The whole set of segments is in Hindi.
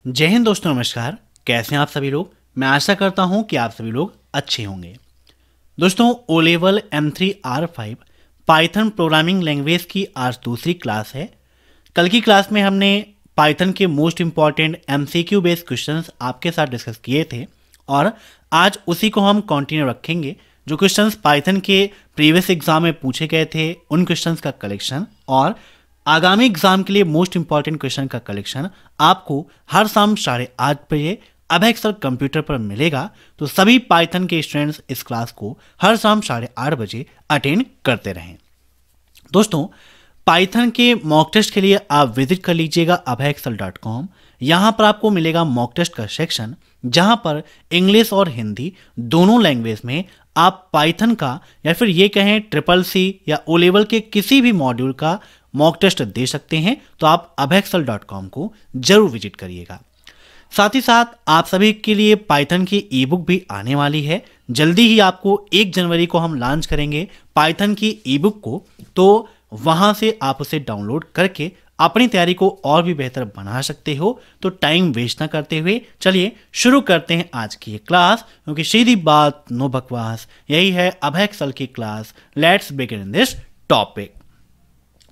जय हिंद दोस्तों, नमस्कार। कैसे हैं आप सभी लोग। मैं आशा करता हूं कि आप सभी लोग अच्छे होंगे। दोस्तों, O level M3 R5 Python programming language की आज दूसरी क्लास है। कल की क्लास में हमने पाइथन के most important MCQ based questions आपके साथ डिस्कस किए थे और आज उसी को हम कंटिन्यू रखेंगे। जो क्वेश्चंस पाइथन के प्रीवियस एग्जाम में पूछे गए थे उन क्वेश्चंस का कलेक्शन और आगामी एग्जाम के लिए मोस्ट इंपॉर्टेंट क्वेश्चन का कलेक्शन आपको हर शाम 8:30 बजे अबेक्सल कंप्यूटर पर मिलेगा। तो सभी पाइथन के स्टूडेंट्स इस क्लास को हर शाम 8:30 बजे अटेंड करते रहें। दोस्तों, पाइथन के मॉक टेस्ट के लिए आप विजिट कर लीजिएगा abhaexcel.com। यहाँ पर आपको मिलेगा मॉक टेस्ट का सेक्शन, जहाँ पर इंग्लिश और हिंदी दोनों लैंग्वेज में आप पाइथन का या फिर ये कहें CCC या ओ लेवल के किसी भी मॉड्यूल का मॉक टेस्ट दे सकते हैं। तो आप abhaexcel.com को जरूर विजिट करिएगा। साथ ही साथ आप सभी के लिए पाइथन की ई बुक भी आने वाली है। जल्दी ही आपको 1 जनवरी को हम लॉन्च करेंगे पाइथन की ई बुक को, तो वहां से आप उसे डाउनलोड करके अपनी तैयारी को और भी बेहतर बना सकते हो। तो टाइम वेस्ट ना करते हुए चलिए शुरू करते हैं आज की ये क्लास, क्योंकि सीधी बात नो बकवास, यही है abhaexcel की class. Let's begin in this topic.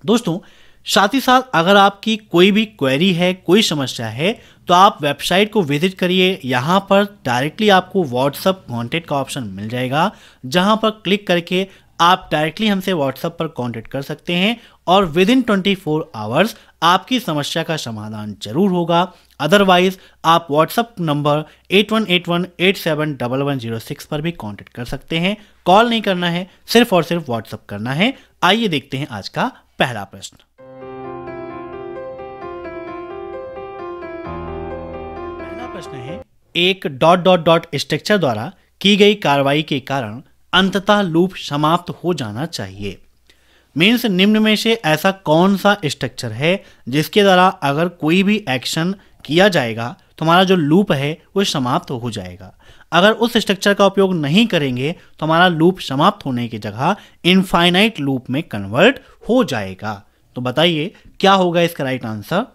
दोस्तों, साथ ही साथ अगर आपकी कोई भी क्वेरी है, कोई समस्या है, तो आप वेबसाइट को विजिट करिए। यहाँ पर डायरेक्टली आपको व्हाट्सएप कॉन्टैक्ट का ऑप्शन मिल जाएगा, जहाँ पर क्लिक करके आप डायरेक्टली हमसे व्हाट्सएप पर कांटेक्ट कर सकते हैं और विद इन 24 आवर्स आपकी समस्या का समाधान जरूर होगा। अदरवाइज आप व्हाट्सएप नंबर 8181871106 पर भी कांटेक्ट कर सकते हैं। कॉल नहीं करना है, सिर्फ और सिर्फ व्हाट्सएप करना है। आइए देखते हैं आज का पहला प्रश्न। पहला प्रश्न है, एक ... स्ट्रक्चर द्वारा की गई कार्रवाई के कारण अंततः लूप समाप्त हो जाना चाहिए। मीन्स निम्न में से ऐसा कौन सा स्ट्रक्चर है जिसके द्वारा अगर कोई भी एक्शन किया जाएगा तो हमारा जो लूप है वो समाप्त हो जाएगा। अगर उस स्ट्रक्चर का उपयोग नहीं करेंगे तो हमारा लूप समाप्त होने की जगह इनफाइनाइट लूप में कन्वर्ट हो जाएगा। तो बताइए क्या होगा इसका राइट आंसर।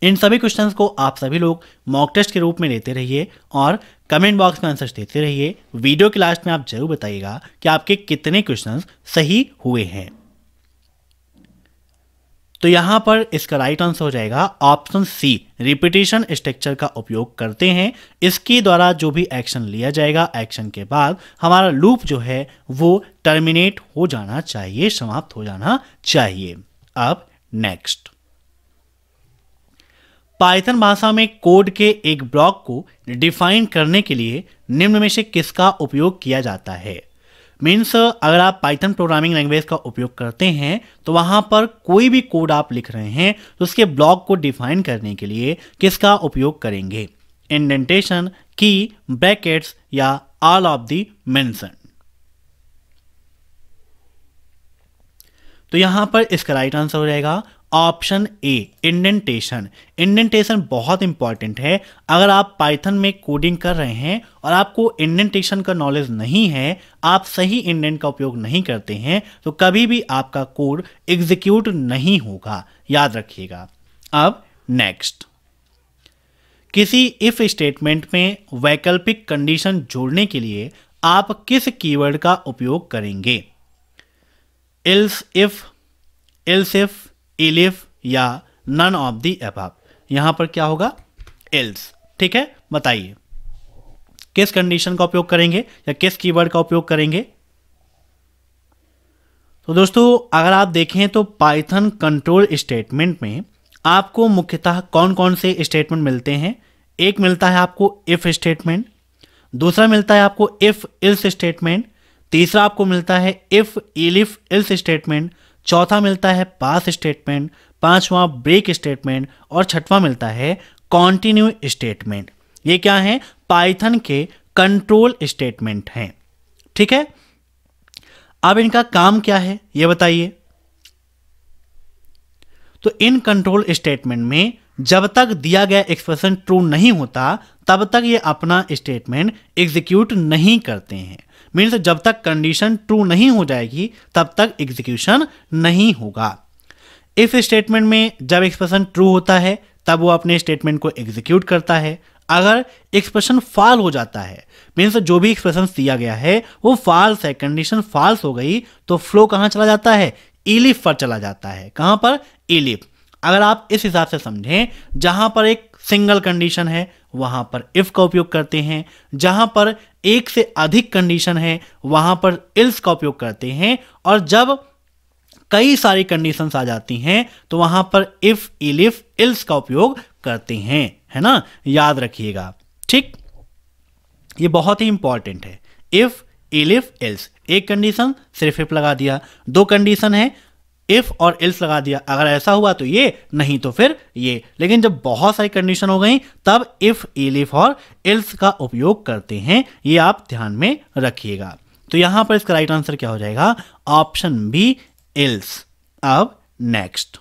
इन सभी क्वेश्चंस को आप सभी लोग मॉक टेस्ट के रूप में लेते रहिए और कमेंट बॉक्स में आंसर्स देते रहिए। वीडियो के लास्ट में आप जरूर बताइएगा कि आपके कितने क्वेश्चंस सही हुए हैं। तो यहां पर इसका राइट आंसर हो जाएगा ऑप्शन सी, रिपीटेशन स्ट्रक्चर का उपयोग करते हैं। इसके द्वारा जो भी एक्शन लिया जाएगा, एक्शन के बाद हमारा लूप जो है वो टर्मिनेट हो जाना चाहिए, समाप्त हो जाना चाहिए। अब नेक्स्ट, पाइथन भाषा में कोड के एक ब्लॉक को डिफाइन करने के लिए निम्न में से किसका उपयोग किया जाता है। मीन्स अगर आप पाइथन प्रोग्रामिंग लैंग्वेज का उपयोग करते हैं तो वहां पर कोई भी कोड आप लिख रहे हैं तो उसके ब्लॉक को डिफाइन करने के लिए किसका उपयोग करेंगे। इंडेंटेशन, की, ब्रैकेट्स या ऑल ऑफ द मेंशन। तो यहां पर इसका राइट आंसर हो जाएगा ऑप्शन ए, इंडेंटेशन। इंडेंटेशन बहुत इंपॉर्टेंट है। अगर आप पाइथन में कोडिंग कर रहे हैं और आपको इंडेंटेशन का नॉलेज नहीं है, आप सही इंडेंट का उपयोग नहीं करते हैं, तो कभी भी आपका कोड एग्जीक्यूट नहीं होगा, याद रखिएगा। अब नेक्स्ट, किसी इफ स्टेटमेंट में वैकल्पिक कंडीशन जोड़ने के लिए आप किस कीवर्ड का उपयोग करेंगे। Else if, else if, if या नन ऑफ द अबव। यहां पर क्या होगा, एल्स। ठीक है, बताइए किस कंडीशन का उपयोग करेंगे या किस कीवर्ड का उपयोग करेंगे। तो दोस्तों, अगर आप देखें तो पाइथन कंट्रोल स्टेटमेंट में आपको मुख्यतः कौन कौन से स्टेटमेंट मिलते हैं। एक मिलता है आपको इफ स्टेटमेंट, दूसरा मिलता है आपको इफ एल्स स्टेटमेंट, तीसरा आपको मिलता है इफ इफ एल्स स्टेटमेंट, चौथा मिलता है पास स्टेटमेंट, पांचवा ब्रेक स्टेटमेंट और छठवां मिलता है कॉन्टिन्यू स्टेटमेंट। ये क्या है, पाइथन के कंट्रोल स्टेटमेंट हैं। ठीक है, अब इनका काम क्या है ये बताइए। तो इन कंट्रोल स्टेटमेंट में जब तक दिया गया एक्सप्रेशन ट्रू नहीं होता तब तक ये अपना स्टेटमेंट एग्जीक्यूट नहीं करते हैं। मीन्स जब तक कंडीशन ट्रू नहीं हो जाएगी तब तक एग्जीक्यूशन नहीं होगा। इफ स्टेटमेंट में जब एक्सप्रेशन ट्रू होता है तब वो अपने स्टेटमेंट को एग्जीक्यूट करता है। अगर एक्सप्रेशन फॉल हो जाता है, मीन्स जो भी एक्सप्रेशन दिया गया है वो फॉल्स है, कंडीशन फॉल्स हो गई, तो फ्लो कहाँ चला जाता है, इलिफ पर चला जाता है। कहाँ पर, इलिफ। अगर आप इस हिसाब से समझें, जहां पर एक सिंगल कंडीशन है वहां पर इफ का उपयोग करते हैं, जहां पर एक से अधिक कंडीशन है वहां पर इल्स का उपयोग करते हैं, और जब कई सारी कंडीशंस आ जाती हैं तो वहां पर इफ, इलिफ, इल्स का उपयोग करते हैं, है ना, याद रखिएगा। ठीक, ये बहुत ही इंपॉर्टेंट है। इफ, इलिफ, इल्स, एक कंडीशन सिर्फ इफ लगा दिया, दो कंडीशन है इफ और इल्स लगा दिया, अगर ऐसा हुआ तो ये, नहीं तो फिर ये। लेकिन जब बहुत सारी कंडीशन हो गई तब इफ, इलिफ और इल्स का उपयोग करते हैं, ये आप ध्यान में रखिएगा। तो यहां पर इसका राइट आंसर क्या हो जाएगा, ऑप्शन बी, इल्स। अब नेक्स्ट,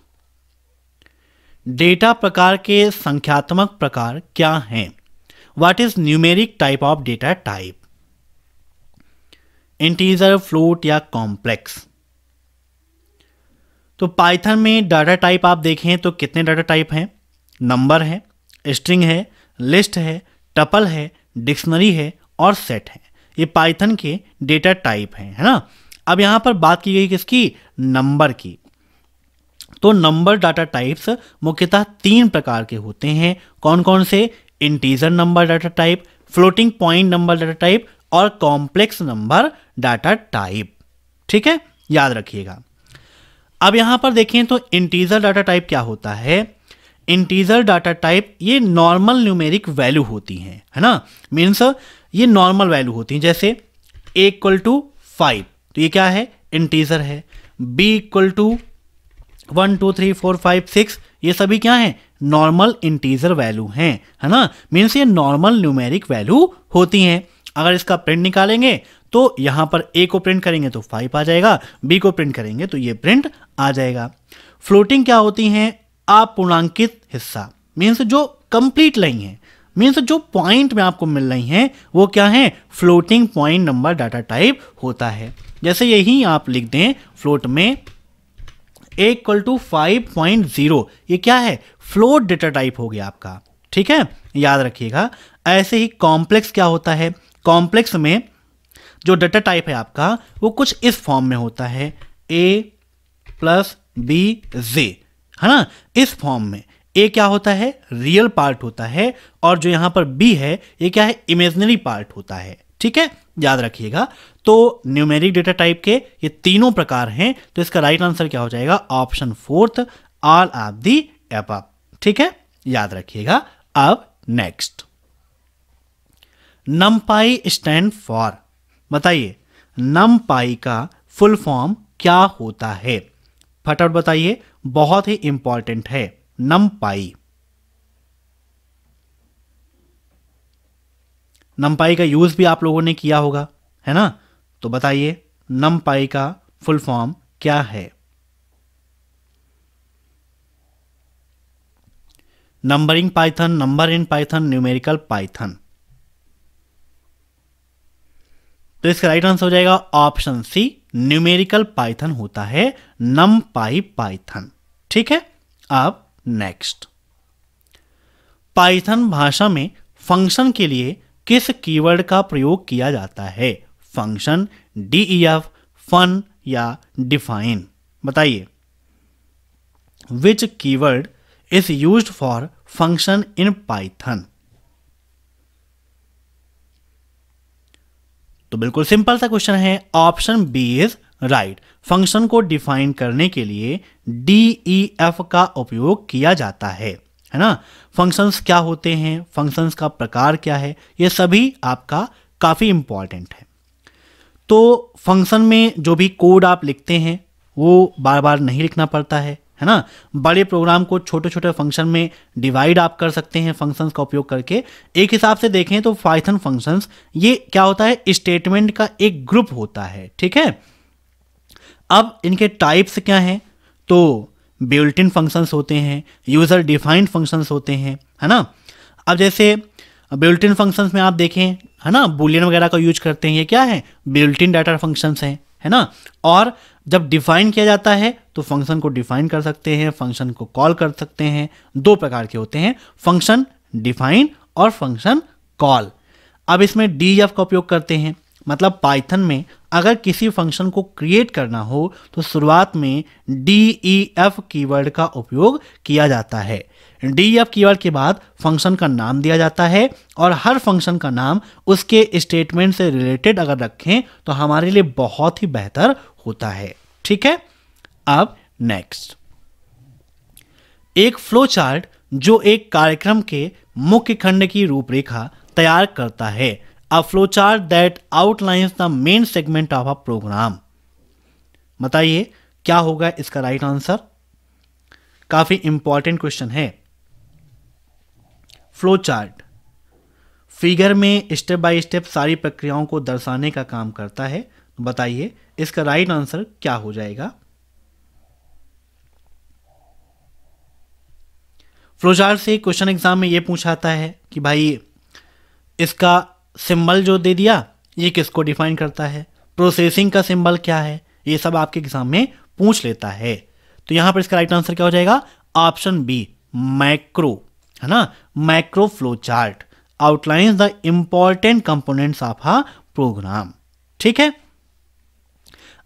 डेटा प्रकार के संख्यात्मक प्रकार क्या हैं? What is numeric type of data type? Integer, float या कॉम्प्लेक्स? तो पाइथन में डाटा टाइप आप देखें तो कितने डाटा टाइप हैं? नंबर है, स्ट्रिंग है, लिस्ट है, टपल है, डिक्शनरी है और सेट है। ये पाइथन के डेटा टाइप हैं, है ना। अब यहां पर बात की गई किसकी, नंबर की। तो नंबर डाटा टाइप्स मुख्यतः 3 प्रकार के होते हैं। कौन कौन से? Integer number data type, floating point number data type और कॉम्प्लेक्स नंबर डाटा टाइप। ठीक है, याद रखिएगा। अब यहां पर देखें तो इंटीजर डाटा टाइप क्या होता है? इंटीजर डाटा टाइप ये नॉर्मल न्यूमेरिक वैल्यू होती हैं, है ना, मीन्स ये नॉर्मल वैल्यू होती हैं। जैसे a इक्वल टू 5, तो ये क्या है, इंटीजर है। b इक्वल टू 1 2 3 4 5 6, ये सभी क्या हैं, नॉर्मल इंटीजर वैल्यू हैं, है ना, मीन्स ये नॉर्मल न्यूमेरिक वैल्यू होती हैं। अगर इसका प्रिंट निकालेंगे तो यहां पर a को प्रिंट करेंगे तो 5 आ जाएगा, b को प्रिंट करेंगे तो ये प्रिंट आ जाएगा। फ्लोटिंग क्या होती हैं? अपूर्णांकित हिस्सा, मीन्स जो कंप्लीट नहीं है, मीन्स जो पॉइंट में आपको मिल रही हैं वो क्या है, floating point number data type होता है। जैसे यही आप लिख दें फ्लोट में a इक्वल टू 5.0, ये क्या है, फ्लोट डेटा टाइप हो गया आपका। ठीक है, याद रखिएगा। ऐसे ही कॉम्प्लेक्स क्या होता है? कॉम्प्लेक्स में जो डाटा टाइप है आपका वो कुछ इस फॉर्म में होता है, a प्लस बी जे, है ना। इस फॉर्म में a क्या होता है, रियल पार्ट होता है, और जो यहां पर b है ये क्या है, इमेजिनरी पार्ट होता है। ठीक है, याद रखिएगा। तो न्यूमेरिक डेटा टाइप के ये तीनों प्रकार हैं, तो इसका राइट आंसर क्या हो जाएगा, option 4, all of the above. ठीक है, याद रखिएगा। अब नेक्स्ट, नमपाई स्टैंड फॉर, बताइए नमपाई का फुल फॉर्म क्या होता है? फटाफट बताइए, बहुत ही इंपॉर्टेंट है नमपाई। नमपाई का यूज भी आप लोगों ने किया होगा, है ना, तो बताइए नमपाई का फुल फॉर्म क्या है? Numbering Python, number in Python, numerical Python. तो इसका राइट आंसर हो जाएगा ऑप्शन सी, न्यूमेरिकल पाइथन होता है नमपाई पाइथन। ठीक है, अब नेक्स्ट, पाइथन भाषा में फंक्शन के लिए किस कीवर्ड का प्रयोग किया जाता है? फंक्शन, डीईएफ, फन या डिफाइन? बताइए, which keyword is used for function in Python? तो बिल्कुल सिंपल सा क्वेश्चन है, option B is right. Function को डिफाइन करने के लिए डीईएफ का उपयोग किया जाता है ना। फंक्शंस क्या होते हैं, फंक्शंस का प्रकार क्या है, ये सभी आपका काफी इंपॉर्टेंट है। तो फंक्शन में जो भी कोड आप लिखते हैं वो बार बार नहीं लिखना पड़ता है ना। बड़े प्रोग्राम को छोटे छोटे फंक्शन में डिवाइड आप कर सकते हैं फंक्शंस का उपयोग करके। एक हिसाब से देखें तो पाइथन फंक्शंस ये क्या होता है, स्टेटमेंट का एक ग्रुप होता है। ठीक है, अब इनके टाइप्स क्या हैं? तो बिल्ट इन फंक्शंस होते हैं, यूजर डिफाइंड फंक्शंस होते हैं, है ना। अब जैसे बिल्ट इन फंक्शंस में आप देखें, है ना, बुलियन वगैरह का यूज करते हैं, ये क्या है, बिल्ट इन डाटा फंक्शंस हैं, है ना। और जब डिफाइन किया जाता है तो फंक्शन को डिफाइन कर सकते हैं, फंक्शन को कॉल कर सकते हैं। दो प्रकार के होते हैं, फंक्शन डिफाइन और फंक्शन कॉल। अब इसमें डीएफ का उपयोग करते हैं, मतलब पाइथन में अगर किसी फंक्शन को क्रिएट करना हो तो शुरुआत में डीईएफ कीवर्ड का उपयोग किया जाता है। डीईएफ कीवर्ड के बाद फंक्शन का नाम दिया जाता है और हर फंक्शन का नाम उसके स्टेटमेंट से रिलेटेड अगर रखें तो हमारे लिए बहुत ही बेहतर होता है। ठीक है, अब नेक्स्ट, एक फ्लो चार्ट जो एक कार्यक्रम के मुख्य खंड की रूपरेखा तैयार करता है। A flow chart that outlines the main segment of a program. बताइए क्या होगा इसका राइट आंसर। काफी इंपॉर्टेंट क्वेश्चन है। फ्लो चार्ट फिगर में स्टेप बाय स्टेप सारी प्रक्रियाओं को दर्शाने का काम करता है। बताइए इसका राइट आंसर क्या हो जाएगा। फ्लोचार्ट से क्वेश्चन एग्जाम में यह पूछाता है कि भाई इसका सिंबल जो दे दिया ये किसको डिफाइन करता है, प्रोसेसिंग का सिंबल क्या है, ये सब आपके एग्जाम में पूछ लेता है। तो यहां पर इसका राइट आंसर क्या हो जाएगा, ऑप्शन बी मैक्रो, है ना। Macro flow chart outlines the important components of a program. ठीक है,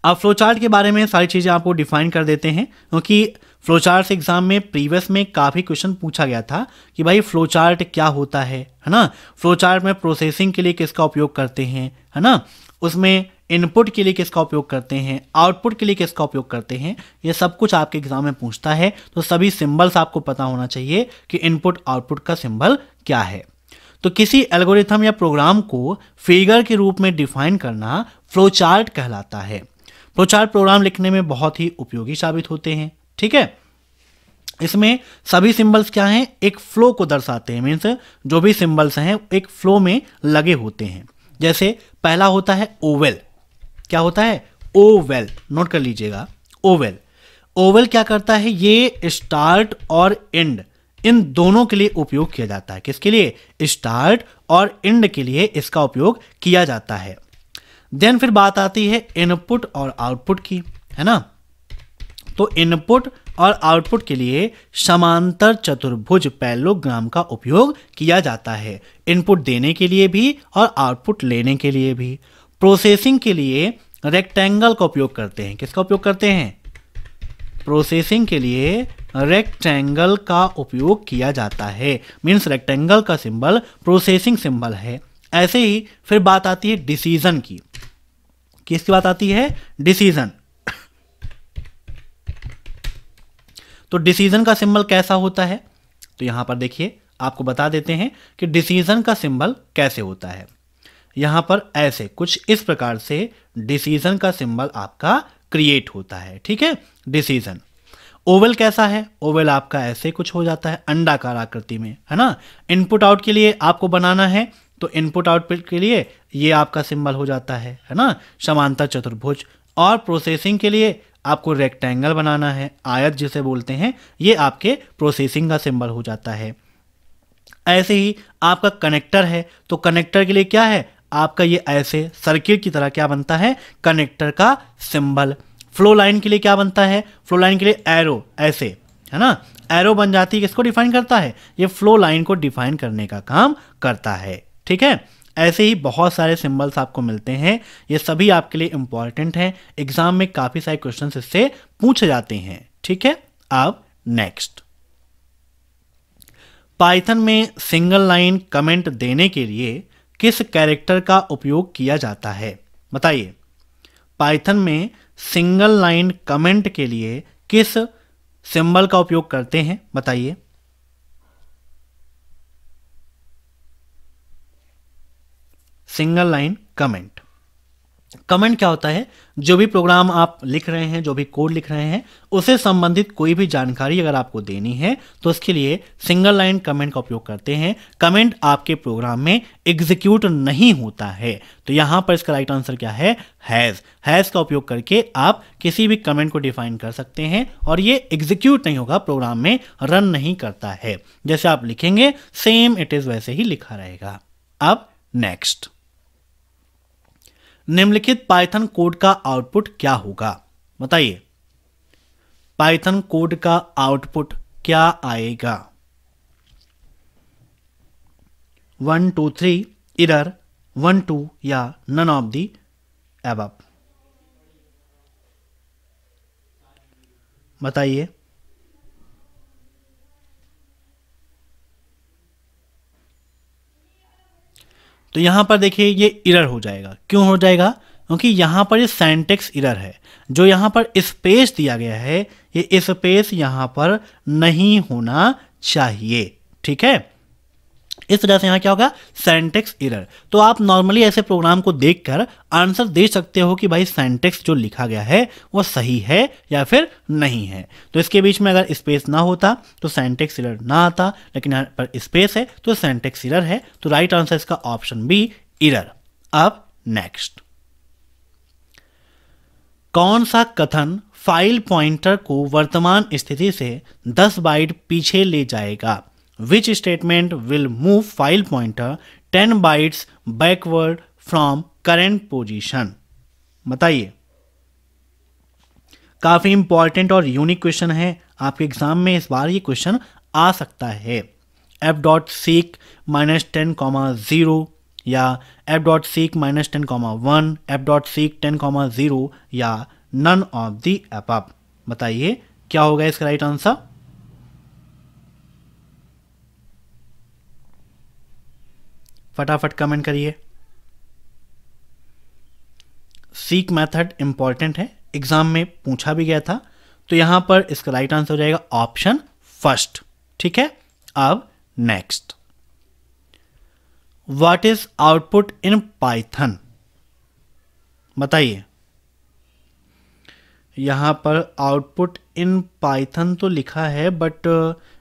अब फ्लोचार्ट के बारे में सारी चीज़ें आपको डिफाइन कर देते हैं, क्योंकि फ्लोचार्ट एग्जाम में प्रीवियस में काफ़ी क्वेश्चन पूछा गया था कि भाई फ्लोचार्ट क्या होता है ना। फ्लोचार्ट में प्रोसेसिंग के लिए किसका उपयोग करते हैं, है ना, उसमें इनपुट के लिए किसका उपयोग करते हैं, आउटपुट के लिए किसका उपयोग करते हैं, ये सब कुछ आपके एग्जाम में पूछता है। तो सभी सिंबल्स आपको पता होना चाहिए कि इनपुट आउटपुट का सिंबल क्या है। तो किसी एल्गोरिथम या प्रोग्राम को फिगर के रूप में डिफाइन करना फ्लोचार्ट कहलाता है। फ्लोचार्ट प्रोग्राम लिखने में बहुत ही उपयोगी साबित होते हैं। ठीक है, इसमें सभी सिंबल्स क्या हैं, एक फ्लो को दर्शाते हैं। मीन्स जो भी सिंबल्स हैं एक फ्लो में लगे होते हैं। जैसे पहला होता है ओवेल। क्या होता है, ओवेल, नोट कर लीजिएगा। ओवेल, ओवेल क्या करता है, ये स्टार्ट और एंड इन दोनों के लिए उपयोग किया जाता है। किसके लिए, स्टार्ट और एंड के लिए इसका उपयोग किया जाता है। देन फिर बात आती है इनपुट और आउटपुट की, है ना। तो इनपुट और आउटपुट के लिए समांतर चतुर्भुज पैरेललोग्राम का उपयोग किया जाता है, इनपुट देने के लिए भी और आउटपुट लेने के लिए भी। प्रोसेसिंग के लिए रेक्टेंगल का उपयोग करते हैं। किसका उपयोग करते हैं, प्रोसेसिंग के लिए रेक्टेंगल का उपयोग किया जाता है। मीन्स रेक्टेंगल का सिंबल प्रोसेसिंग सिंबल है। ऐसे ही फिर बात आती है डिसीजन की। किसकी बात आती है, डिसीजन। तो डिसीजन का सिंबल कैसा होता है, तो यहां पर देखिए आपको बता देते हैं कि डिसीजन का सिंबल कैसे होता है। यहां पर ऐसे कुछ इस प्रकार से डिसीजन का सिंबल आपका क्रिएट होता है। ठीक है, डिसीजन। ओवल कैसा है, ओवल आपका ऐसे कुछ हो जाता है अंडाकार आकृति में, है ना। इनपुट आउट के लिए आपको बनाना है तो इनपुट आउटपुट के लिए ये आपका सिंबल हो जाता है ना, समांतर चतुर्भुज। और प्रोसेसिंग के लिए आपको रेक्टेंगल बनाना है, आयत जिसे बोलते हैं, ये आपके प्रोसेसिंग का सिंबल हो जाता है। ऐसे ही आपका कनेक्टर है तो कनेक्टर के लिए क्या है, आपका ये ऐसे सर्किट की तरह क्या बनता है, कनेक्टर का सिंबल। फ्लो लाइन के लिए क्या बनता है, फ्लो लाइन के लिए एरो, ऐसे, है ना, एरो बन जाती है। किसको डिफाइन करता है, ये फ्लो लाइन को डिफाइन करने का काम करता है। ठीक है, ऐसे ही बहुत सारे सिंबल्स आपको मिलते हैं, ये सभी आपके लिए इंपॉर्टेंट हैं। एग्जाम में काफी सारे क्वेश्चंस इससे पूछे जाते हैं। ठीक है, अब नेक्स्ट, पाइथन में सिंगल लाइन कमेंट देने के लिए किस कैरेक्टर का उपयोग किया जाता है। बताइए, पाइथन में सिंगल लाइन कमेंट के लिए किस सिंबल का उपयोग करते हैं, बताइए। Single line comment. कमेंट क्या होता है, जो भी प्रोग्राम आप लिख रहे हैं, जो भी कोड लिख रहे हैं, उससे संबंधित कोई भी जानकारी अगर आपको देनी है तो उसके लिए सिंगल लाइन कमेंट का उपयोग करते हैं। कमेंट आपके प्रोग्राम में एग्जीक्यूट नहीं होता है। तो यहां पर इसका राइट आंसर क्या है, हैज। हैज का उपयोग करके आप किसी भी कमेंट को डिफाइन कर सकते हैं और ये एग्जीक्यूट नहीं होगा, प्रोग्राम में रन नहीं करता है। जैसे आप लिखेंगे सेम इट इज वैसे ही लिखा रहेगा। अब नेक्स्ट, निम्नलिखित पाइथन कोड का आउटपुट क्या होगा। बताइए पाइथन कोड का आउटपुट क्या आएगा? 1 2 3 एरर, 1 2 या नन ऑफ दी अबव? बताइए। तो यहां पर देखिए ये एरर हो जाएगा। क्यों हो जाएगा? क्योंकि यहां पर ये सिंटैक्स एरर है। जो यहां पर स्पेस दिया गया है, ये स्पेस यहां पर नहीं होना चाहिए। ठीक है, इस वजह से यहां क्या होगा? Syntax error. तो आप नॉर्मली ऐसे प्रोग्राम को देखकर आंसर दे सकते हो कि भाई सिंटैक्स जो लिखा गया है वो सही है या फिर नहीं है। तो इसके बीच में अगर स्पेस ना होता तो सिंटैक्स एरर ना आता, लेकिन यहाँ पर स्पेस है तो सिंटैक्स एरर है। तो राइट आंसर इसका ऑप्शन बी, एरर। अब नेक्स्ट, कौन सा कथन फाइल पॉइंटर को वर्तमान स्थिति से 10 बाइट पीछे ले जाएगा? Which statement will move file pointer 10 bytes backward from current position? बताइए। काफी इंपॉर्टेंट और यूनिक क्वेश्चन है। आपके एग्जाम में इस बार ये क्वेश्चन आ सकता है। f.seek -10,0 या f.seek -10,1, f.seek 10,0 या none of the above। बताइए क्या होगा इसका राइट आंसर? फटाफट कमेंट करिए। सीक मेथड इंपॉर्टेंट है, एग्जाम में पूछा भी गया था। तो यहां पर इसका राइट आंसर हो जाएगा ऑप्शन फर्स्ट। ठीक है, अब next, what is output in Python? बताइए। यहां पर आउटपुट इन पाइथन तो लिखा है, बट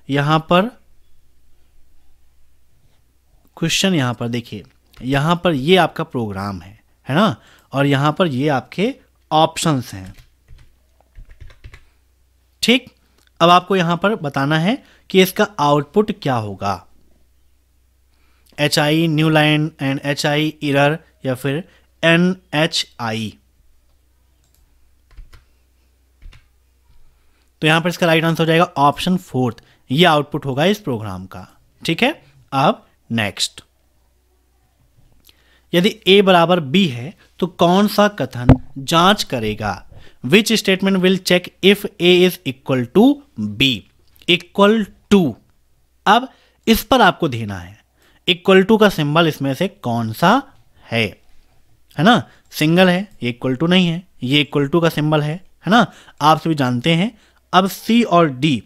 यहां पर क्वेश्चन, यहां पर देखिए, यहां पर ये आपका प्रोग्राम है ना, और यहां पर ये आपके ऑप्शंस हैं। ठीक, अब आपको यहां पर बताना है कि इसका आउटपुट क्या होगा। HI new line and HI error या फिर NHI। तो यहां पर इसका राइट आंसर हो जाएगा ऑप्शन फोर्थ, ये आउटपुट होगा इस प्रोग्राम का। ठीक है, अब नेक्स्ट, यदि a बराबर b है तो कौन सा कथन जांच करेगा? Which statement will check if a is equal to b? Equal to, अब इस पर आपको देना है इक्वल टू का सिंबल इसमें से कौन सा है ना? सिंगल है, ये इक्वल टू नहीं है, ये इक्वल टू का सिंबल है ना? आप सभी जानते हैं। अब c और d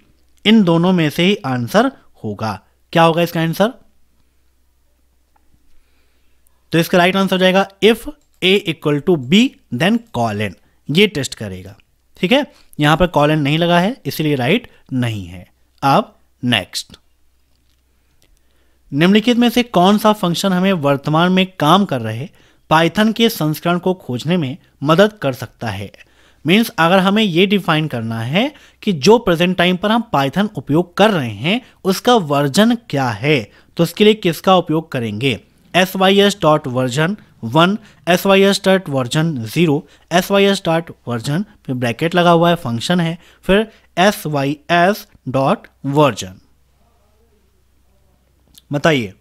इन दोनों में से ही आंसर होगा। क्या होगा इसका आंसर? तो इसका राइट आंसर हो जाएगा if a equal to B then colon. ये टेस्ट करेगा। ठीक है, यहां पर कॉलन नहीं लगा है इसलिए राइट नहीं है। अब नेक्स्ट, निम्नलिखित में से कौन सा फंक्शन हमें वर्तमान में काम कर रहे पाइथन के संस्करण को खोजने में मदद कर सकता है? मीन्स अगर हमें ये डिफाइन करना है कि जो प्रेजेंट टाइम पर हम पाइथन उपयोग कर रहे हैं उसका वर्जन क्या है, तो उसके लिए किसका उपयोग करेंगे? sys.version 1, sys.version 0, sys.version, फिर ब्रैकेट लगा हुआ है, फंक्शन है, फिर sys.version। बताइए।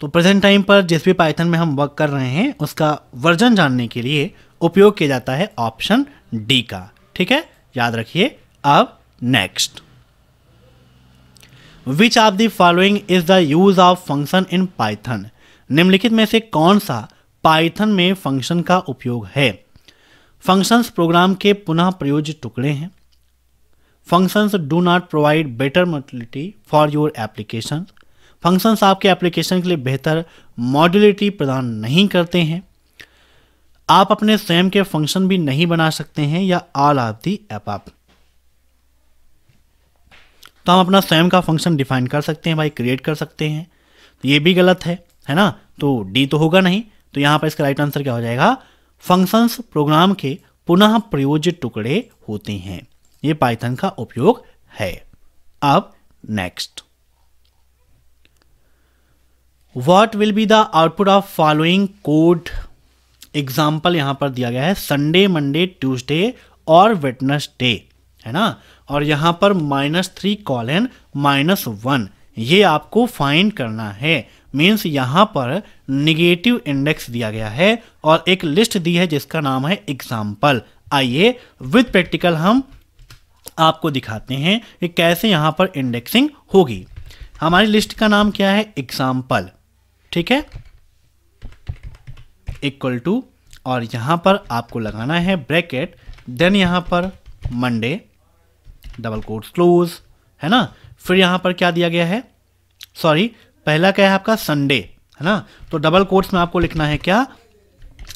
तो प्रेजेंट टाइम पर जिस भी पाइथन में हम वर्क कर रहे हैं उसका वर्जन जानने के लिए उपयोग किया जाता है ऑप्शन डी का। ठीक है, याद रखिए। अब next, which of the following is the use of function in Python? निम्नलिखित में से कौन सा पाइथन में फंक्शन का उपयोग है? फंक्शंस प्रोग्राम के पुनः प्रयोज्य टुकड़े हैं। Functions do not provide better modularity for your application. Functions आपके एप्लीकेशन के लिए बेहतर मॉड्यूलिटी प्रदान नहीं करते हैं। आप अपने स्वयं के फंक्शन भी नहीं बना सकते हैं, या ऑल ऑफ दी अबव। तो हम अपना स्वयं का फंक्शन डिफाइन कर सकते हैं भाई, क्रिएट कर सकते हैं। तो ये भी गलत है ना? तो डी तो होगा नहीं। तो यहां पर इसका राइट आंसर क्या हो जाएगा? फंक्शंस प्रोग्राम के पुनः प्रयोज्य टुकड़े होते हैं, ये पाइथन का उपयोग है। अब next, what will be the output of following code example यहाँ पर दिया गया है संडे, मंडे, ट्यूसडे और वेडनेसडे, है ना। और यहाँ पर -3 -1 ये आपको फाइंड करना है। मीन्स यहाँ पर निगेटिव इंडेक्स दिया गया है और एक लिस्ट दी है जिसका नाम है एग्जाम्पल। आइए विद प्रैक्टिकल हम आपको दिखाते हैं कि कैसे यहाँ पर इंडेक्सिंग होगी। हमारी लिस्ट का नाम क्या है? एग्जाम्पल, ठीक है, इक्वल टू, और यहाँ पर आपको लगाना है ब्रैकेट, देन यहाँ पर मंडे डबल कोट्स क्लोज, है ना। फिर यहाँ पर क्या दिया गया है, सॉरी पहला क्या है आपका संडे, है ना, तो डबल कोट्स में आपको लिखना है क्या,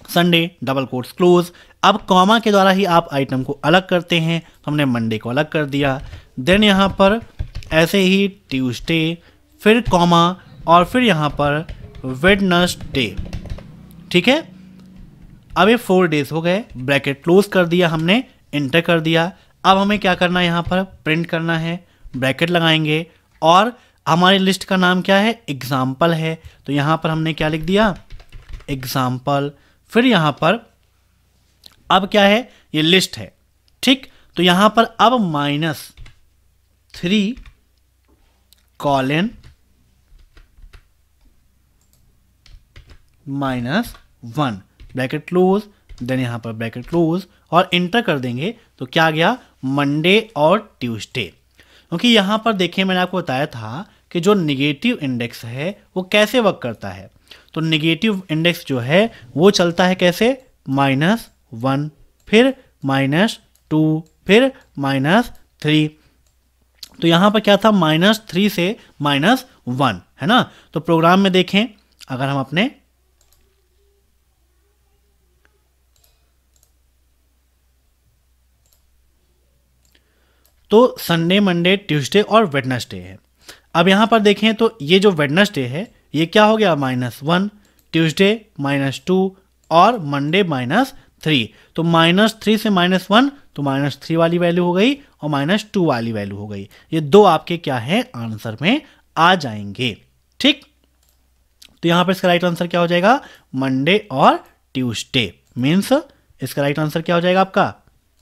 संडे डबल कोट्स क्लोज। अब कॉमा के द्वारा ही आप आइटम को अलग करते हैं, हमने मंडे को अलग कर दिया। देन यहाँ पर ऐसे ही ट्यूसडे, फिर कॉमा और फिर यहाँ पर वेडनेसडे, ठीक है। अब ये 4 डेज हो गए, ब्रैकेट क्लोज कर दिया हमने, इंटर कर दिया। अब हमें क्या करना है, यहाँ पर प्रिंट करना है, ब्रैकेट लगाएंगे और हमारी लिस्ट का नाम क्या है, एग्जाम्पल है, तो यहाँ पर हमने क्या लिख दिया, एग्जाम्पल। फिर यहाँ पर अब क्या है, ये लिस्ट है, ठीक। तो यहाँ पर अब -3 -1 ब्रैकेट क्लोज, देन यहाँ पर ब्रैकेट क्लोज और इंटर कर देंगे तो क्या गया, मंडे और ट्यूसडे। क्योंकि यहाँ पर देखिए मैंने आपको बताया था कि जो निगेटिव इंडेक्स है वो कैसे वर्क करता है। तो निगेटिव इंडेक्स जो है वो चलता है कैसे, -1 फिर -2 फिर -3। तो यहाँ पर क्या था, -3 से -1, है ना। तो प्रोग्राम में देखें, अगर हम अपने तो संडे, मंडे, ट्यूसडे और वेडनेसडे है। अब यहाँ पर देखें तो ये जो वेडनेसडे है ये क्या हो गया, -1, ट्यूसडे -2 और मंडे -3। तो -3 से -1 तो -3 वाली वैल्यू हो गई और -2 वाली वैल्यू हो गई। ये दो आपके क्या है, आंसर में आ जाएंगे, ठीक। तो यहाँ पर इसका राइट आंसर क्या हो जाएगा, मंडे और ट्यूसडे। मीन्स इसका राइट आंसर क्या हो जाएगा आपका,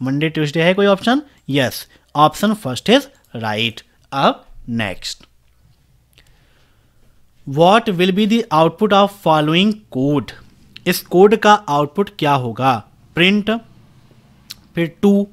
मंडे ट्यूसडे है कोई option, yes, option first is right. अब next, what will be the output of following code. इस कोड का आउटपुट क्या होगा, प्रिंट फिर 2।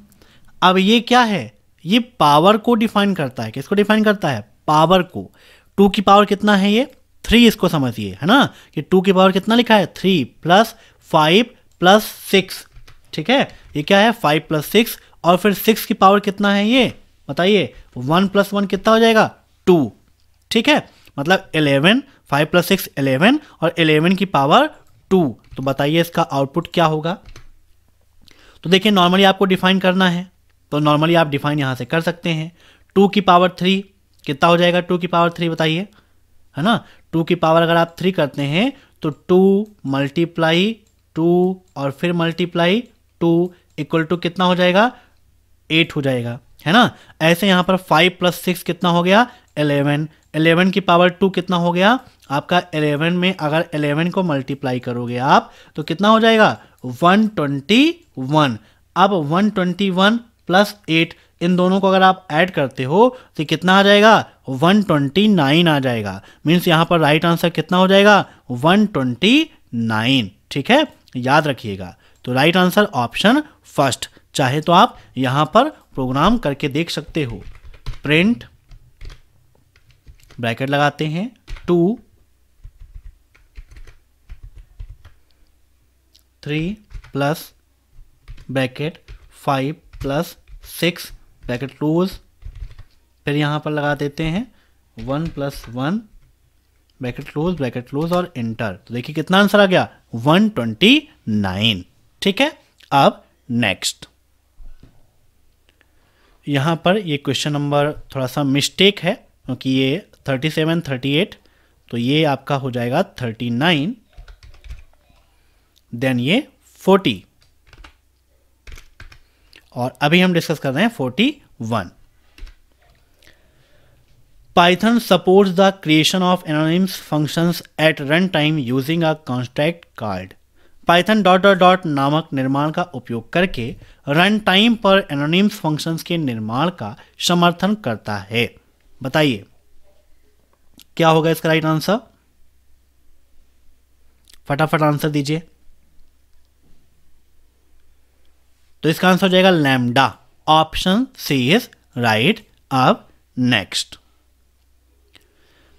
अब ये क्या है, ये पावर को डिफाइन करता है, किसको डिफाइन करता है, पावर को। 2 की पावर कितना है, ये 3, इसको समझिए, है ना, कि 2 की पावर कितना लिखा है, 3 + 5 + 6, ठीक है। ये क्या है, 5 + 6 और फिर 6 की पावर कितना है, ये बताइए, 1 + 1 कितना हो जाएगा, 2, ठीक है। मतलब 11, 5 + 6 11 और 11 की पावर 2। तो बताइए इसका आउटपुट क्या होगा। तो देखिए नॉर्मली आपको डिफाइन करना है, तो नॉर्मली आप डिफाइन यहाँ से कर सकते हैं। 2 की पावर 3 कितना हो जाएगा, 2 की पावर 3 बताइए, है ना। 2 की पावर अगर आप 3 करते हैं तो 2 × 2 और फिर × 2 इक्वल टू कितना हो जाएगा, 8 हो जाएगा, है ना। ऐसे यहाँ पर 5 + 6 कितना हो गया, 11। 11 की पावर 2 कितना हो गया आपका, 11 में अगर 11 को मल्टीप्लाई करोगे आप तो कितना हो जाएगा, 121। अब 121 + 8 इन दोनों को अगर आप ऐड करते हो तो कितना आ जाएगा, 129 आ जाएगा। मीन्स यहाँ पर राइट आंसर कितना हो जाएगा, 129, ठीक है, याद रखिएगा। तो राइट आंसर ऑप्शन फर्स्ट। चाहे तो आप यहाँ पर प्रोग्राम करके देख सकते हो, प्रिंट ब्रैकेट लगाते हैं 2 3 प्लस ब्रैकेट 5 + 6 ब्रैकेट क्लोज, फिर यहाँ पर लगा देते हैं 1 + 1 ब्रैकेट क्लोज और इंटर। तो देखिए कितना आंसर आ गया, 129, ठीक है। अब नेक्स्ट, यहाँ पर ये क्वेश्चन नंबर थोड़ा सा मिस्टेक है क्योंकि ये 37 38, तो ये आपका हो जाएगा 39, देन ये 40 और अभी हम डिस्कस कर रहे हैं 41। Python supports the creation of anonymous functions at runtime using a construct called Python dot dot dot नामक निर्माण का उपयोग करके रन टाइम पर एनोनिम्स फंक्शंस के निर्माण का समर्थन करता है। बताइए क्या होगा इसका राइट आंसर, फटाफट आंसर दीजिए। तो इसका आंसर हो जाएगा lambda, option C is right. अब नेक्स्ट,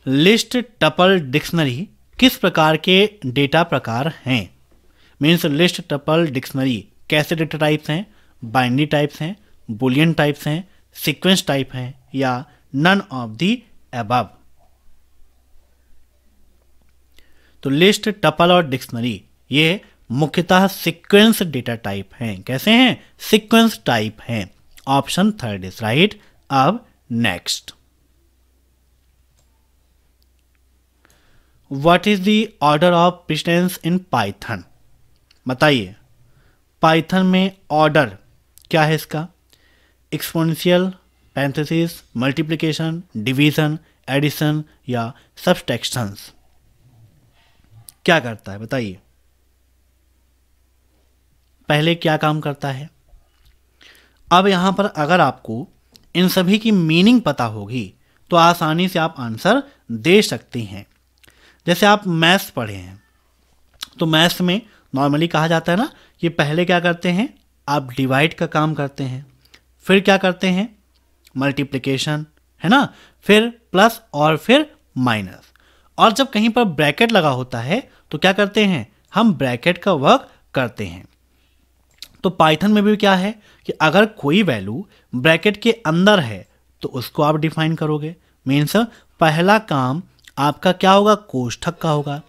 लिस्ट टपल डिक्शनरी किस प्रकार के डेटा प्रकार हैं? मीन्स लिस्ट टपल डिक्शनरी कैसे डेटा टाइप्स हैं? बाइनरी टाइप्स हैं, बुलियन टाइप्स हैं, सीक्वेंस टाइप हैं या नन ऑफ दी अबव? तो लिस्ट टपल और डिक्शनरी ये मुख्यतः सीक्वेंस डेटा टाइप हैं। कैसे हैं? सीक्वेंस टाइप हैं। Option third is right. अब next, what is the order of precedence in Python? बताइए पाइथन में ऑर्डर क्या है इसका? Exponential, parenthesis, multiplication, division, addition या सब्सट्रैक्शंस? क्या करता है बताइए, पहले क्या काम करता है? अब यहां पर अगर आपको इन सभी की मीनिंग पता होगी तो आसानी से आप आंसर दे सकती हैं। जैसे आप मैथ्स पढ़े हैं तो मैथ्स में नॉर्मली कहा जाता है ना कि पहले क्या करते हैं, आप डिवाइड का काम करते हैं, फिर क्या करते हैं, मल्टीप्लिकेशन, है ना, फिर प्लस और फिर माइनस, और जब कहीं पर ब्रैकेट लगा होता है तो क्या करते हैं, हम ब्रैकेट का वर्क करते हैं। तो पाइथन में भी क्या है कि अगर कोई वैल्यू ब्रैकेट के अंदर है तो उसको आप डिफाइन करोगे। मीन्स पहला काम आपका क्या होगा, कोष्ठक का होगा।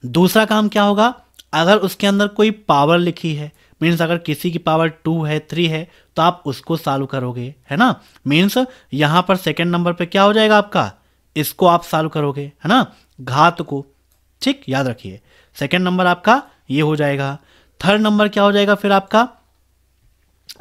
दूसरा काम क्या होगा, अगर उसके अंदर कोई पावर लिखी है, मीन्स अगर किसी की पावर 2 है 3 है तो आप उसको सॉल्व करोगे, है ना। मीन्स यहाँ पर सेकेंड नंबर पे क्या हो जाएगा आपका, इसको आप सॉल्व करोगे, है ना, घात को। ठीक, याद रखिए सेकेंड नंबर आपका ये हो जाएगा। थर्ड नंबर क्या हो जाएगा फिर आपका,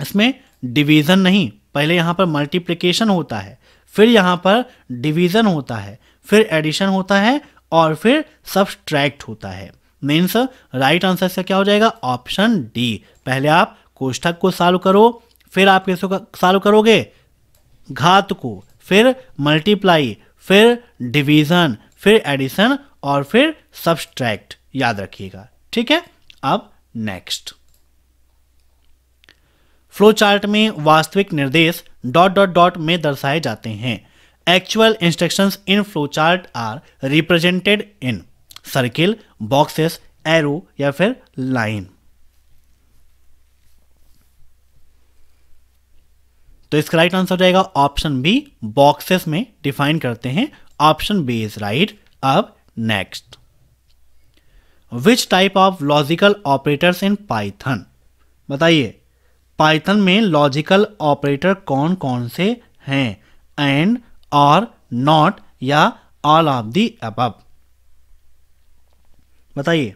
इसमें डिवीजन नहीं, पहले यहाँ पर मल्टीप्लिकेशन होता है, फिर यहाँ पर डिवीजन होता है, फिर एडिशन होता है और फिर सब्सट्रैक्ट होता है। मीन्स राइट आंसर से क्या हो जाएगा, ऑप्शन डी। पहले आप कोष्ठक को सॉल्व करो, फिर आप किसको सॉल्व करोगे, घात को, फिर मल्टीप्लाई, फिर डिवीजन, फिर एडिशन और फिर सब्सट्रैक्ट। याद रखिएगा, ठीक है। अब नेक्स्ट, फ्लो चार्ट में वास्तविक निर्देश डॉट डॉट डॉट में दर्शाए जाते हैं। Actual instructions in flow chart are represented in circle, boxes, arrow या फिर लाइन। तो इसका राइट आंसर हो जाएगा ऑप्शन बी, बॉक्सेस में डिफाइन करते हैं। Option B is right. अब next, which type of logical operators in Python? बताइए पाइथन में लॉजिकल ऑपरेटर कौन कौन से हैं? एंड, और, नॉट या ऑल ऑफ दी अबव? बताइए।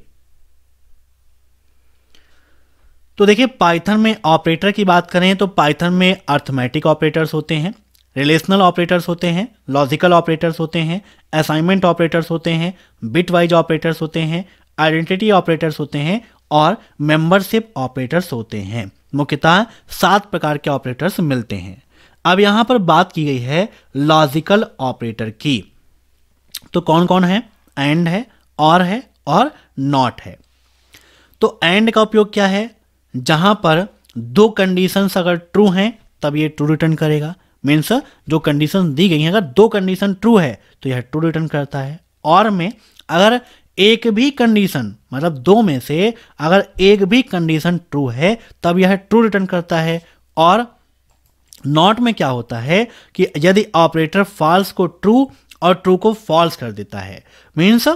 तो देखिए पाइथन में ऑपरेटर की बात करें तो पाइथन में अर्थमेटिक ऑपरेटर्स होते हैं, रिलेशनल ऑपरेटर्स होते हैं, लॉजिकल ऑपरेटर्स होते हैं, असाइनमेंट ऑपरेटर्स होते हैं, बिट वाइज ऑपरेटर्स होते हैं, आइडेंटिटी ऑपरेटर्स होते हैं और मेंबरशिप ऑपरेटर्स होते हैं। मुख्यतः 7 प्रकार के ऑपरेटर्स मिलते हैं। अब यहां पर बात की गई है लॉजिकल ऑपरेटर की, तो कौन कौन है? एंड है, और नॉट है। तो एंड का उपयोग क्या है, जहां पर 2 कंडीशंस अगर ट्रू हैं तब ये ट्रू रिटर्न करेगा। मीन्स जो कंडीशन दी गई है, अगर 2 कंडीशन ट्रू है तो यह ट्रू रिटर्न करता है। और में अगर एक भी कंडीशन, मतलब 2 में से अगर एक भी कंडीशन ट्रू है तब यह ट्रू रिटर्न करता है। और नॉट में क्या होता है कि यदि ऑपरेटर फॉल्स को ट्रू और ट्रू को फॉल्स कर देता है, मीन्स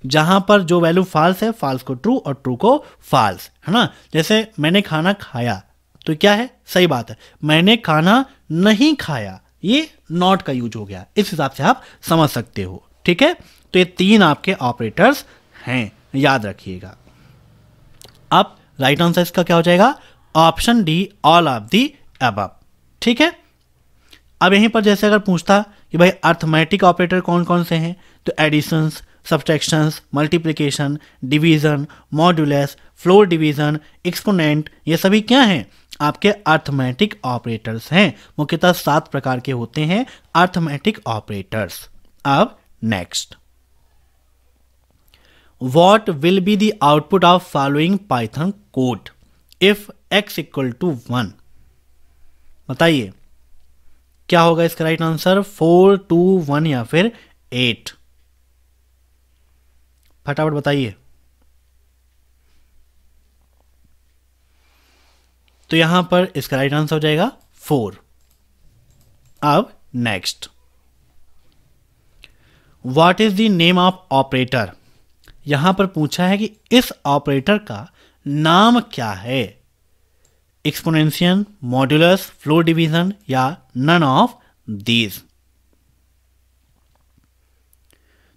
जहां पर जो वैल्यू फॉल्स है, फॉल्स को ट्रू और ट्रू को फॉल्स, है ना। जैसे मैंने खाना खाया तो क्या है, सही बात है। मैंने खाना नहीं खाया, ये नॉट का यूज हो गया। इस हिसाब से आप समझ सकते हो, ठीक है। तो ये 3 आपके ऑपरेटर्स हैं, याद रखिएगा। अब राइट आंसर इसका क्या हो जाएगा, option D, all of the above, ठीक है। अब यहीं पर जैसे अगर पूछता कि भाई अर्थमेटिक ऑपरेटर कौन कौन से हैं, तो additions, subtractions, multiplication, division, modulus, floor division, exponent, ये सभी क्या हैं, आपके अर्थमेटिक ऑपरेटर्स हैं। मुख्यतः 7 प्रकार के होते हैं अर्थमेटिक ऑपरेटर्स। अब next, what will be the output of following Python code if x equal to 1। बताइए क्या होगा इसका राइट आंसर, 4, 2, 1 या फिर 8। फटाफट बताइए। तो यहां पर इसका राइट आंसर हो जाएगा 4। अब next, what is the name of operator. यहां पर पूछा है कि इस ऑपरेटर का नाम क्या है, एक्सपोनेंशियल, मॉड्यूलस, फ्लोर डिवीजन या नन ऑफ दीज।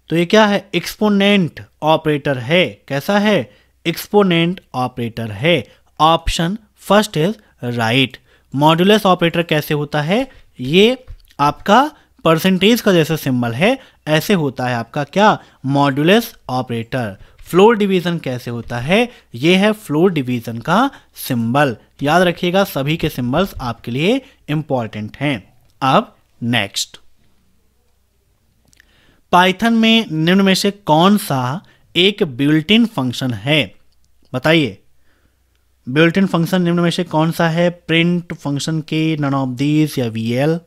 तो ये क्या है, एक्सपोनेंट ऑपरेटर है। कैसा है, एक्सपोनेंट ऑपरेटर है। Option first is right. Modulus operator कैसे होता है, ये आपका परसेंटेज का जैसा सिंबल है, ऐसे होता है आपका क्या, मॉड्यूलस ऑपरेटर। फ्लोर डिवीजन कैसे होता है, ये है फ्लोर डिवीजन का सिंबल। याद रखिएगा सभी के सिंबल्स आपके लिए इंपॉर्टेंट हैं। अब नेक्स्ट, पाइथन में निम्न में से कौन सा एक बिल्ट इन फंक्शन है, बताइए। बिल्ट इन फंक्शन निम्न में से कौन सा है, प्रिंट फंक्शन के, नन ऑफ दीज या वीएल।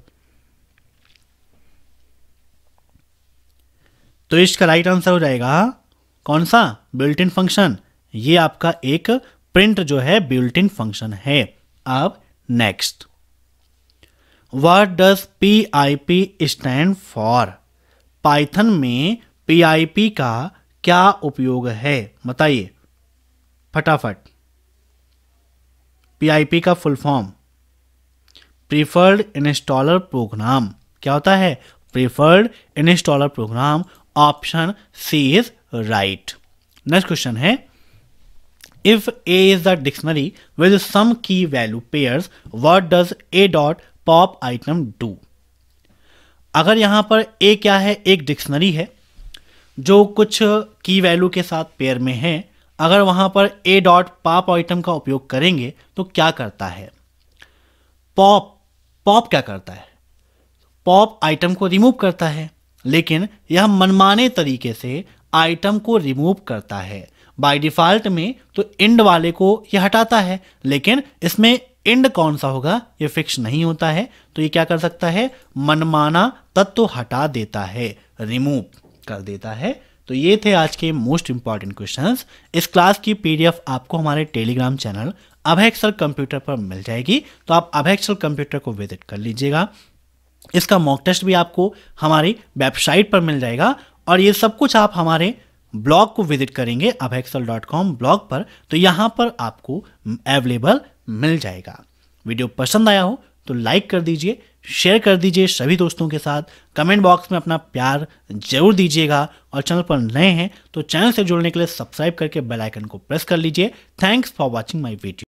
तो इसका राइट आंसर हो जाएगा कौन सा, बिल्ट इन फंक्शन। ये आपका एक प्रिंट जो है बिल्ट इन फंक्शन है। अब next, what does PIP stand for. Python में PIP का क्या उपयोग है, बताइए फटाफट। PIP का full form preferred installer program. क्या होता है, preferred installer program. Option C is right. Next question है, if A is the dictionary with some key value pairs, what does A dot pop item do? अगर यहां पर A क्या है, एक डिक्शनरी है जो कुछ की वैल्यू के साथ पेयर में है। अगर वहां पर A डॉट पॉप आइटम का उपयोग करेंगे तो क्या करता है, पॉप क्या करता है, पॉप आइटम को रिमूव करता है। लेकिन यह मनमाने तरीके से आइटम को रिमूव करता है। बाय डिफॉल्ट में तो इंड वाले को यह हटाता है, लेकिन इसमें इंड कौन सा होगा ये फिक्स नहीं होता है। तो ये क्या कर सकता है, मनमाना तत्व हटा देता है, रिमूव कर देता है। तो ये थे आज के मोस्ट इंपॉर्टेंट क्वेश्चंस। इस क्लास की PDF आपको हमारे टेलीग्राम चैनल अभय एक्सेल कंप्यूटर पर मिल जाएगी, तो आप अभय एक्सेल कंप्यूटर को विजिट कर लीजिएगा। इसका मॉक टेस्ट भी आपको हमारी वेबसाइट पर मिल जाएगा, और ये सब कुछ आप हमारे ब्लॉग को विजिट करेंगे abhayexcel.com ब्लॉग पर, तो यहाँ पर आपको अवेलेबल मिल जाएगा। वीडियो पसंद आया हो तो लाइक कर दीजिए, शेयर कर दीजिए सभी दोस्तों के साथ, कमेंट बॉक्स में अपना प्यार जरूर दीजिएगा, और चैनल पर नए हैं तो चैनल से जुड़ने के लिए सब्सक्राइब करके बेल आइकन को प्रेस कर लीजिए। Thanks for watching my video.